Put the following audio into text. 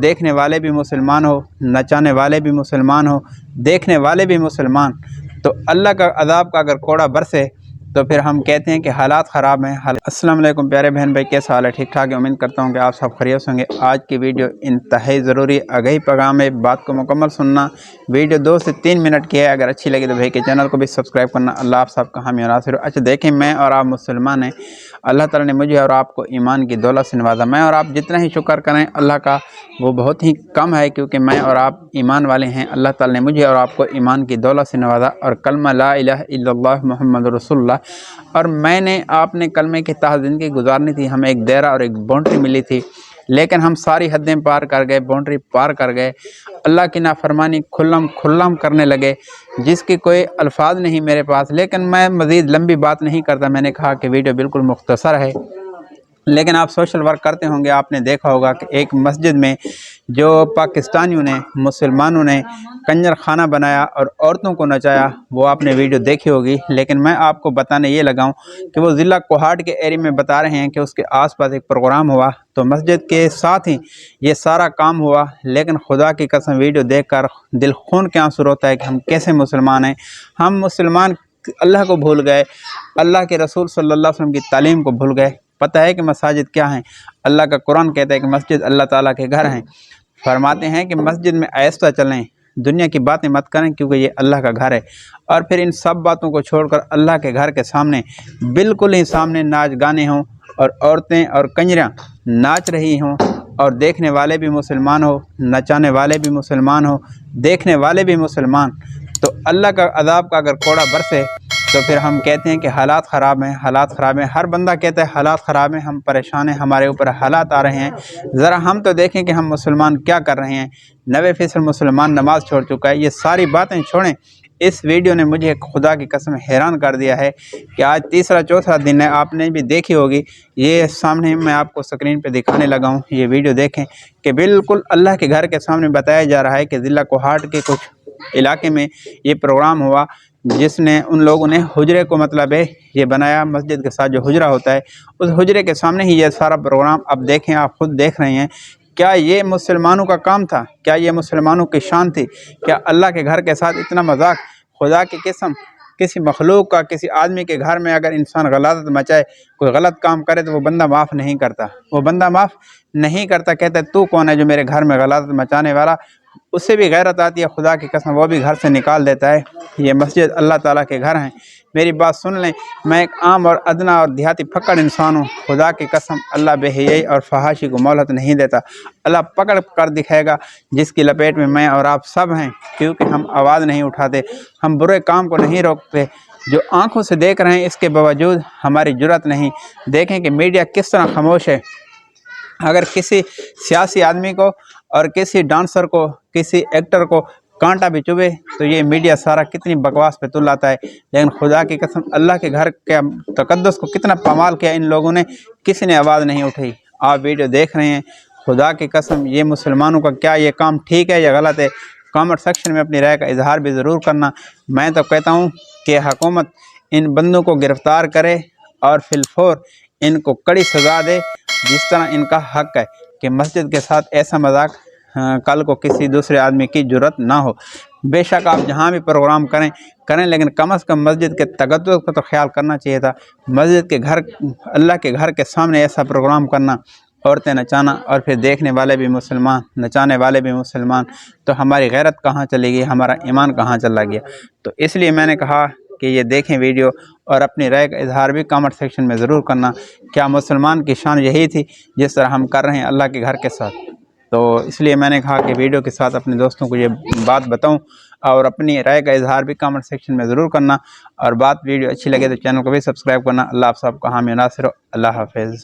دیکھنے والے بھی مسلمان ہو، نچانے والے بھی مسلمان ہو، دیکھنے والے بھی مسلمان، تو اللہ کا عذاب کا اگر کوڑا برسے تو پھر ہم کہتے ہیں کہ حالات خراب ہیں۔ السلام علیکم پیارے بہن بھائی، کیسا حال ہے؟ ٹھیک ٹھاک ہے، امید کرتا ہوں کہ آپ سب خیریت سے ہوں گے۔ آج کی ویڈیو انتہائی ضروری آگہی پیغام ہے، بات کو مکمل سننا۔ ویڈیو 2 سے 3 منٹ کی ہے، اگر اچھی لگے تو بھائی کے چینل کو بھی سبسکرائب کرنا۔ اللہ آپ سب کا حامی و ناصر ہو۔ اچھا دیکھیں، میں اور آپ مسلمان ہیں، اللہ تعالیٰ نے مجھے اور آپ کو ایمان کی دولت سے نوازا۔ میں اور آپ جتنا ہی شکر کریں اللہ کا وہ بہت ہی کم ہے، کیونکہ میں اور آپ ایمان والے ہیں۔ اللہ تعالیٰ نے مجھے اور آپ کو ایمان کی دولت سے نوازا، اور کلمہ لا الہ الا اللہ محمد رسول اللہ، اور میں نے آپ نے کلمے کے تحت زندگی گزارنی تھی۔ ہمیں ایک دائرہ اور ایک باؤنڈری ملی تھی، لیکن ہم ساری حدیں پار کر گئے، باؤنڈری پار کر گئے، اللہ کی نافرمانی کھلم کرنے لگے، جس کی کوئی الفاظ نہیں میرے پاس۔ لیکن میں مزید لمبی بات نہیں کرتا، میں نے کہا کہ ویڈیو بالکل مختصر ہے۔ لیکن آپ سوشل ورک کرتے ہوں گے، آپ نے دیکھا ہوگا کہ ایک مسجد میں جو پاکستانیوں نے، مسلمانوں نے کنجر خانہ بنایا اور عورتوں کو نچایا، وہ آپ نے ویڈیو دیکھی ہوگی۔ لیکن میں آپ کو بتانے یہ لگا ہوں کہ وہ ضلع کوہاٹ کے ایریا میں بتا رہے ہیں کہ اس کے آس پاس ایک پروگرام ہوا، تو مسجد کے ساتھ ہی یہ سارا کام ہوا۔ لیکن خدا کی قسم ویڈیو دیکھ کر دل خون کے آنسو روتا ہے کہ ہم کیسے مسلمان ہیں۔ ہم مسلمان اللہ کو بھول گئے، اللہ کے رسول صلی اللہ علیہ وسلم کی تعلیم کو بھول گئے۔ پتہ ہے کہ مساجد کیا ہیں؟ اللہ کا قرآن کہتا ہے کہ مسجد اللہ تعالیٰ کے گھر ہیں۔ فرماتے ہیں کہ مسجد میں آہستہ چلیں، دنیا کی باتیں مت کریں، کیونکہ یہ اللہ کا گھر ہے۔ اور پھر ان سب باتوں کو چھوڑ کر اللہ کے گھر کے سامنے بالکل ہی سامنے ناچ گانے ہوں، اور عورتیں اور کنجریاں ناچ رہی ہوں، اور دیکھنے والے بھی مسلمان ہو، نچانے والے بھی مسلمان ہو، دیکھنے والے بھی مسلمان، تو اللہ کا عذاب کا اگر کوڑا برسے تو پھر ہم کہتے ہیں کہ حالات خراب ہیں، حالات خراب ہیں۔ ہر بندہ کہتا ہے حالات خراب ہیں، ہم پریشان ہیں، ہمارے اوپر حالات آ رہے ہیں۔ ذرا ہم تو دیکھیں کہ ہم مسلمان کیا کر رہے ہیں۔ 90% مسلمان نماز چھوڑ چکا ہے۔ یہ ساری باتیں چھوڑیں، اس ویڈیو نے مجھے خدا کی قسم حیران کر دیا ہے کہ آج تیسرا چوتھا دن ہے، آپ نے بھی دیکھی ہوگی۔ یہ سامنے میں آپ کو سکرین پہ دکھانے لگا ہوں، یہ ویڈیو دیکھیں کہ بالکل اللہ کے گھر کے سامنے بتایا جا رہا ہے کہ ضلع کوہاٹ کے کچھ علاقے میں یہ پروگرام ہوا، جس نے ان لوگوں نے حجرے کو مطلب ہے یہ بنایا، مسجد کے ساتھ جو حجرہ ہوتا ہے اس حجرے کے سامنے ہی یہ سارا پروگرام۔ اب دیکھیں، آپ خود دیکھ رہے ہیں، کیا یہ مسلمانوں کا کام تھا؟ کیا یہ مسلمانوں کی شان تھی؟ کیا اللہ کے گھر کے ساتھ اتنا مذاق؟ خدا کی قسم، کسی مخلوق کا، کسی آدمی کے گھر میں اگر انسان غلط مچائے، کوئی غلط کام کرے، تو وہ بندہ معاف نہیں کرتا، وہ بندہ معاف نہیں کرتا۔ کہتا ہے تو کون ہے جو میرے گھر میں غلط مچانے والا؟ اس سے بھی غیرت آتی ہے، خدا کی قسم وہ بھی گھر سے نکال دیتا ہے۔ یہ مسجد اللہ تعالیٰ کے گھر ہیں۔ میری بات سن لیں، میں ایک عام اور ادنا اور دیہاتی پھکڑ انسان ہوں۔ خدا کی قسم اللہ بے حیائی اور فحاشی کو مہلت نہیں دیتا۔ اللہ پکڑ کر دکھائے گا، جس کی لپیٹ میں میں اور آپ سب ہیں، کیونکہ ہم آواز نہیں اٹھاتے، ہم برے کام کو نہیں روکتے۔ جو آنکھوں سے دیکھ رہے ہیں، اس کے باوجود ہماری جرأت نہیں۔ دیکھیں کہ میڈیا کس طرح خاموش ہے۔ اگر کسی سیاسی آدمی کو اور کسی ڈانسر کو، کسی ایکٹر کو کانٹا بھی چبھے تو یہ میڈیا سارا کتنی بکواس پہ تل لاتا ہے، لیکن خدا کی قسم اللہ کے گھر کے تقدس کو کتنا پامال کیا ان لوگوں نے، کسی نے آواز نہیں اٹھائی۔ آپ ویڈیو دیکھ رہے ہیں، خدا کی قسم یہ مسلمانوں کا کیا یہ کام ٹھیک ہے یا غلط ہے؟ کامنٹ سیکشن میں اپنی رائے کا اظہار بھی ضرور کرنا۔ میں تو کہتا ہوں کہ حکومت ان بندوں کو گرفتار کرے اور فی الفور ان کو کڑی سزا دے، جس طرح ان کا حق ہے کہ مسجد کے ساتھ ایسا مذاق کل کو کسی دوسرے آدمی کی جرأت نہ ہو۔ بے شک آپ جہاں بھی پروگرام کریں، لیکن کم از کم مسجد کے تقدس کا تو خیال کرنا چاہیے تھا۔ مسجد کے گھر، اللہ کے گھر کے سامنے ایسا پروگرام کرنا، عورتیں نچانا، اور پھر دیکھنے والے بھی مسلمان، نچانے والے بھی مسلمان، تو ہماری غیرت کہاں چلی گئی، ہمارا ایمان کہاں چلا گیا؟ تو اس لیے میں نے کہا کہ یہ دیکھیں ویڈیو، اور اپنی رائے کا اظہار بھی کامنٹ سیکشن میں ضرور کرنا۔ کیا مسلمان کی شان یہی تھی جس طرح ہم کر رہے ہیں اللہ کے گھر کے ساتھ؟ تو اس لیے میں نے کہا کہ ویڈیو کے ساتھ اپنے دوستوں کو یہ بات بتاؤں، اور اپنی رائے کا اظہار بھی کامنٹ سیکشن میں ضرور کرنا۔ اور ویڈیو اچھی لگے تو چینل کو بھی سبسکرائب کرنا۔ اللہ آپ سب کو حامی و ناصر ہو۔ اللہ حافظ۔